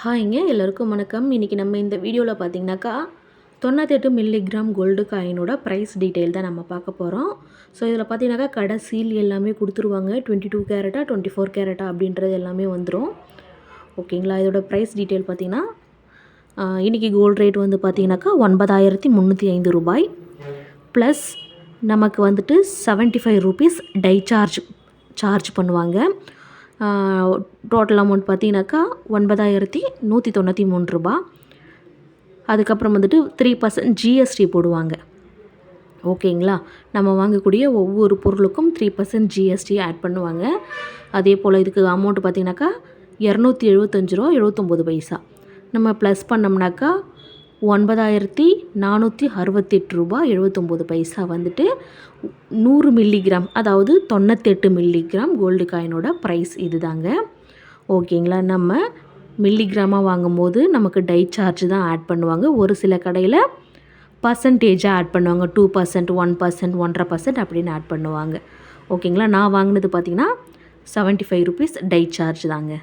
ஹாய்ங்க எல்லாருக்கும் வணக்கம். இன்றைக்கி நம்ம இந்த வீடியோவில் பார்த்திங்கனாக்கா 98 மில்லிகிராம் கோல்டு காயினோட ப்ரைஸ் டீட்டெயில் தான் நம்ம பார்க்க போகிறோம். ஸோ இதில் பார்த்திங்கனாக்கா கடை சீல் எல்லாமே கொடுத்துருவாங்க. 22 கேரட்டா 24 கேரட்டா அப்படின்றது எல்லாமே வந்துடும். ஓகேங்களா. இதோட ப்ரைஸ் டீட்டெயில் பார்த்திங்கன்னா இன்றைக்கி கோல்டு ரேட் வந்து பார்த்திங்கனாக்கா 9305 ரூபாய் ப்ளஸ் நமக்கு வந்துட்டு 75 ரூபீஸ் டை சார்ஜ் பண்ணுவாங்க. டோட்டல் அமௌண்ட் பார்த்திங்கனாக்கா 9193 ரூபா. அதுக்கப்புறம் வந்துட்டு 3% ஜிஎஸ்டி போடுவாங்க. ஓகேங்களா. நம்ம வாங்கக்கூடிய ஒவ்வொரு பொருளுக்கும் 3% ஜிஎஸ்டி ஆட் பண்ணுவாங்க. அதே போல் இதுக்கு அமௌண்ட் பார்த்திங்கனாக்கா 275 ரூபா 79 பைசா. நம்ம ப்ளஸ் பண்ணோம்னாக்கா 9468 ரூபா 79 பைசா வந்துட்டு 100 மில்லிகிராம், அதாவது 98 மில்லிகிராம் கோல்டு காயினோட ப்ரைஸ் இது தாங்க. ஓகேங்களா. நம்ம மில்லிகிராமாக வாங்கும்போது நமக்கு டை சார்ஜ் தான் ஆட் பண்ணுவாங்க. ஒரு சில கடையில் பர்சன்டேஜாக ஆட் பண்ணுவாங்க. 2%, 1%, 1.5% அப்படின்னு ஆட் பண்ணுவாங்க. ஓகேங்களா. நான் வாங்கினது பார்த்திங்கன்னா 75 ரூபீஸ் டை சார்ஜ் தாங்க.